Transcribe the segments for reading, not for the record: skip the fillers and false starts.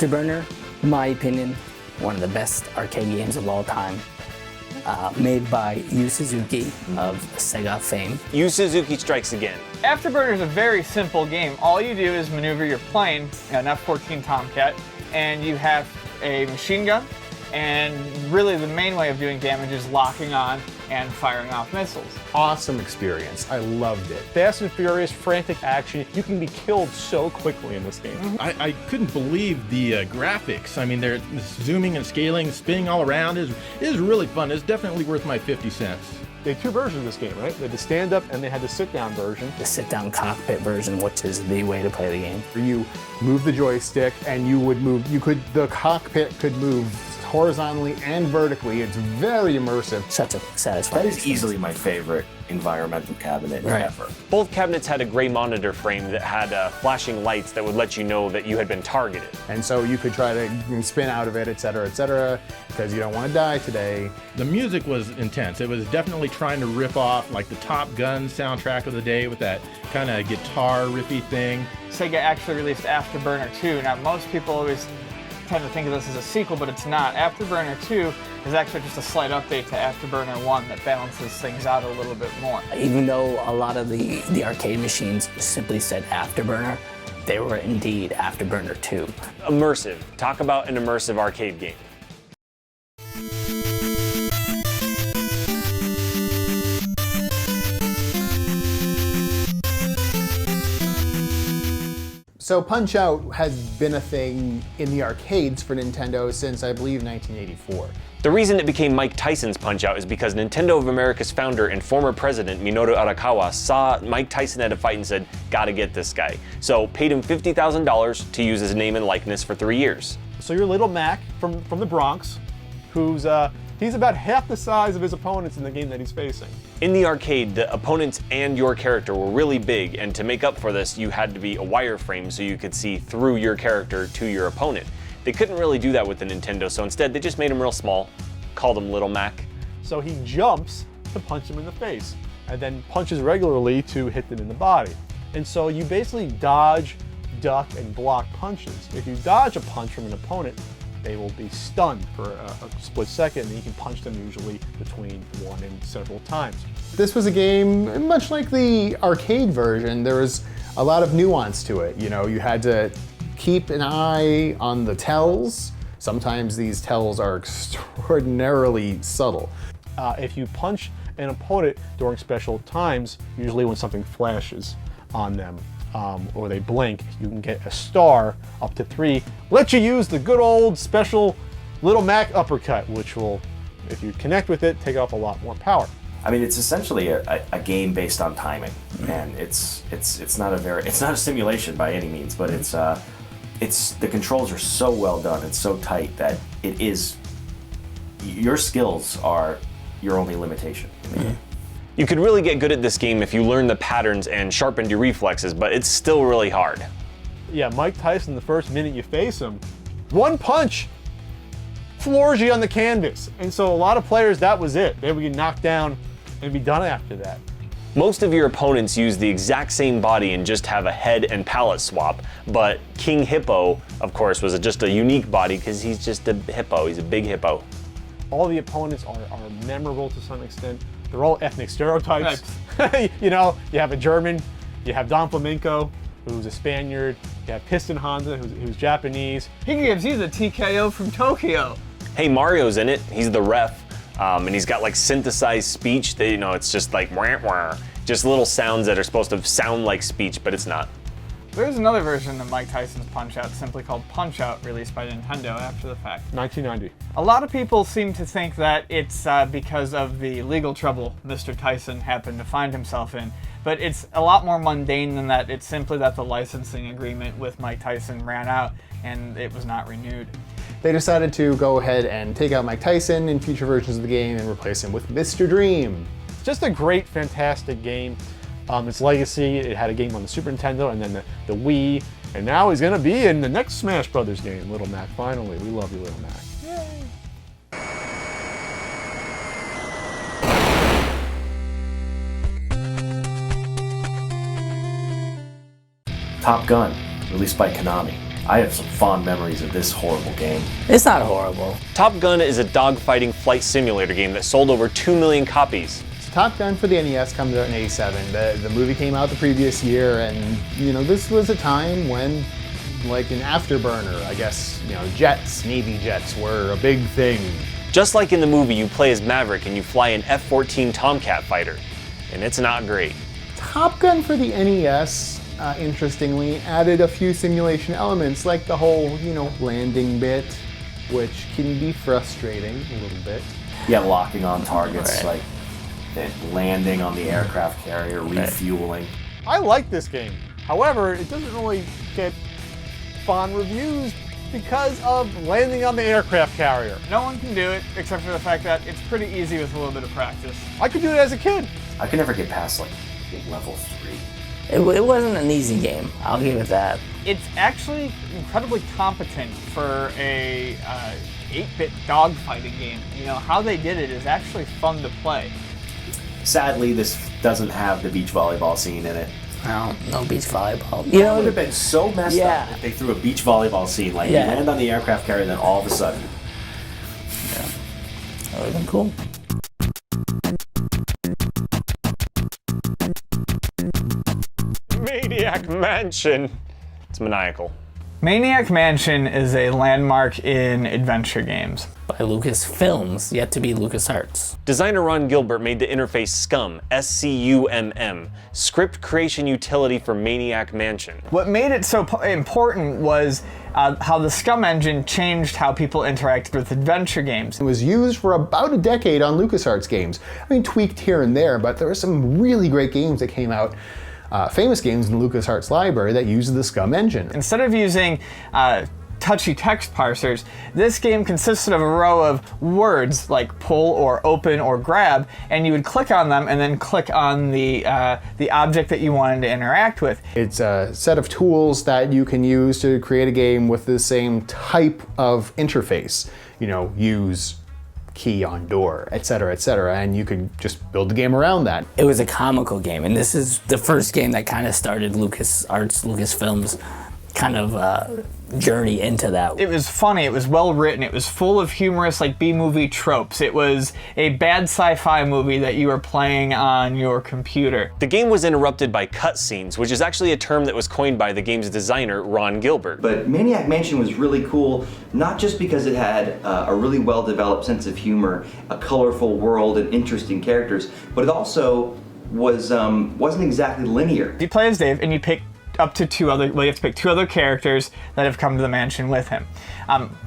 Afterburner, in my opinion, one of the best arcade games of all time. Made by Yu Suzuki of Sega fame. Yu Suzuki strikes again. Afterburner is a very simple game. All you do is maneuver your plane, an F-14 Tomcat, and you have a machine gun, and really the main way of doing damage is locking on and firing off missiles. Awesome experience. I loved it. Fast and furious, frantic action. You can be killed so quickly in this game. I couldn't believe the graphics. I mean, they're zooming and scaling, spinning all around. It is really fun. It's definitely worth my 50 cents. They had two versions of this game, right? They had the stand-up and they had the sit-down version. The sit-down cockpit version, which is the way to play the game. You move the joystick and you would move, the cockpit could move horizontally and vertically. It's very immersive. Such a satisfying That is easily my favorite environmental cabinet ever. Both cabinets had a gray monitor frame that had flashing lights that would let you know that you had been targeted. And so you could try to spin out of it, etc., because you don't want to die today. The music was intense. It was definitely trying to rip off like the Top Gun soundtrack of the day with that kind of guitar riffy thing. Sega actually released Afterburner 2. Now, most people always tend to think of this as a sequel, but it's not. Afterburner 2 is actually just a slight update to Afterburner 1 that balances things out a little bit more. Even though a lot of the arcade machines simply said Afterburner, they were indeed Afterburner 2. Immersive. Talk about an immersive arcade game. So Punch-Out has been a thing in the arcades for Nintendo since, I believe, 1984. The reason it became Mike Tyson's Punch-Out is because Nintendo of America's founder and former president Minoru Arakawa saw Mike Tyson at a fight and said, gotta get this guy. So paid him $50,000 to use his name and likeness for 3 years. So you're Little Mac from the Bronx, who's he's about half the size of his opponents in the game that he's facing. In the arcade, the opponents and your character were really big, and to make up for this, you had to be a wireframe so you could see through your character to your opponent. They couldn't really do that with the Nintendo, so instead they just made him real small, called him Little Mac. So he jumps to punch him in the face, and then punches regularly to hit them in the body. And so you basically dodge, duck, and block punches. If you dodge a punch from an opponent, they will be stunned for a split second, and you can punch them usually between one and several times. This was a game, much like the arcade version, there was a lot of nuance to it. You know, you had to keep an eye on the tells. Sometimes these tells are extraordinarily subtle. If you punch an opponent during special times, usually when something flashes on them, or they blink, you can get a star up to 3. Let you use the good old special Little Mac uppercut, which will, if you connect with it, take off a lot more power. I mean, it's essentially a game based on timing, and it's not a simulation by any means, but it's the controls are so well done, it's so tight that it is, your skills are your only limitation. You could really get good at this game if you learned the patterns and sharpened your reflexes, but it's still really hard. Yeah, Mike Tyson, the first minute you face him, one punch floors you on the canvas. And so a lot of players, that was it. They would get knocked down and be done after that. Most of your opponents use the exact same body and just have a head and palette swap, but King Hippo, of course, was just a unique body because he's just a hippo. He's a big hippo. All the opponents are memorable to some extent. They're all ethnic stereotypes. You know, you have a German, you have Don Flamenco, who's a Spaniard, you have Piston Honda, who's Japanese. He gives you the TKO from Tokyo. Hey, Mario's in it. He's the ref, and he's got like synthesized speech. It's just like wah, wah, just little sounds that are supposed to sound like speech, but it's not. There's another version of Mike Tyson's Punch-Out simply called Punch-Out, released by Nintendo after the fact. 1990. A lot of people seem to think that it's because of the legal trouble Mr. Tyson happened to find himself in, but it's a lot more mundane than that. It's simply that the licensing agreement with Mike Tyson ran out and it was not renewed. They decided to go ahead and take out Mike Tyson in future versions of the game and replace him with Mr. Dream. Just a great, fantastic game. Its legacy, it had a game on the Super Nintendo and then the Wii, and now he's gonna be in the next Smash Brothers game, Little Mac, finally. We love you, Little Mac. Yay! Top Gun, released by Konami. I have some fond memories of this horrible game. It's not horrible. Top Gun is a dogfighting flight simulator game that sold over 2 million copies. Top Gun for the NES comes out in '87. The movie came out the previous year, and this was a time when, like in Afterburner, I guess, jets, Navy jets were a big thing. Just like in the movie, you play as Maverick and you fly an F-14 Tomcat fighter, and it's not great. Top Gun for the NES, interestingly, added a few simulation elements, like the whole, landing bit, which can be frustrating a little bit. Yeah, locking on targets, Right. like landing on the aircraft carrier, refueling. I like this game. However, it doesn't really get fond reviews because of landing on the aircraft carrier. No one can do it, except for the fact that it's pretty easy with a little bit of practice. I could do it as a kid. I could never get past like level 3. It wasn't an easy game. I'll give it that. It's actually incredibly competent for a 8-bit dogfighting game. How they did it is actually fun to play. Sadly, this doesn't have the beach volleyball scene in it. No beach volleyball. It would have been so messed Yeah. up if they threw a beach volleyball scene, like Yeah. you land on the aircraft carrier, and then all of a sudden. That would have been cool. Maniac Mansion. It's maniacal. Maniac Mansion is a landmark in adventure games. By Lucasfilms, yet to be LucasArts. Designer Ron Gilbert made the interface SCUMM, S-C-U-M-M, script creation utility for Maniac Mansion. What made it so important was how the SCUMM engine changed how people interacted with adventure games. It was used for about a decade on LucasArts games. Tweaked here and there, but there were some really great games that came out, famous games in the LucasArts library that used the SCUMM engine. Instead of using touchy text parsers, this game consisted of a row of words like pull or open or grab, and you would click on them and then click on the object that you wanted to interact with. It's a set of tools that you can use to create a game with the same type of interface. Use key on door, etc., and you could just build the game around that. It was a comical game, and this is the first game that kind of started LucasArts, Lucasfilms kind of journey into that. It was funny, it was well written, it was full of humorous B-movie tropes. It was a bad sci-fi movie that you were playing on your computer. The game was interrupted by cutscenes, which is actually a term that was coined by the game's designer, Ron Gilbert. But Maniac Mansion was really cool, not just because it had a really well-developed sense of humor, a colorful world, and interesting characters, but it also wasn't exactly linear. You play as Dave and you pick up to you have to pick 2 other characters that have come to the mansion with him.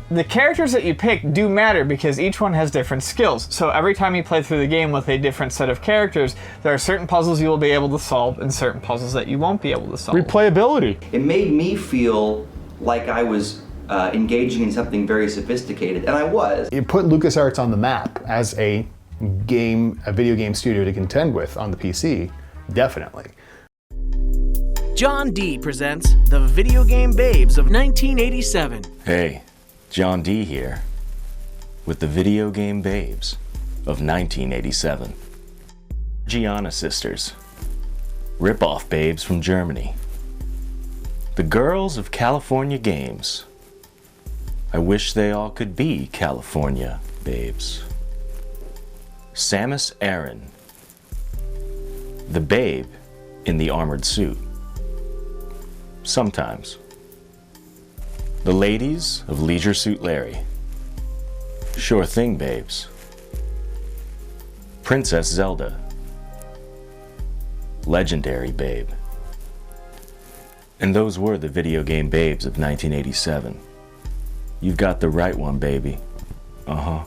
The characters that you pick do matter because each one has different skills. So every time you play through the game with a different set of characters, there are certain puzzles you will be able to solve and certain puzzles that you won't be able to solve. Replayability. It made me feel like I was engaging in something very sophisticated, and I was. It put LucasArts on the map as a video game studio to contend with on the PC, definitely. John D presents the Video Game Babes of 1987. Hey, John D here, with the Video Game Babes of 1987. Gianna Sisters, rip-off babes from Germany. The girls of California games. I wish they all could be California babes. Samus Aran, the babe in the armored suit. Sometimes. The ladies of Leisure Suit Larry. Sure thing, babes. Princess Zelda. Legendary babe. And those were the Video Game Babes of 1987. You've got the right one, baby. Uh-huh.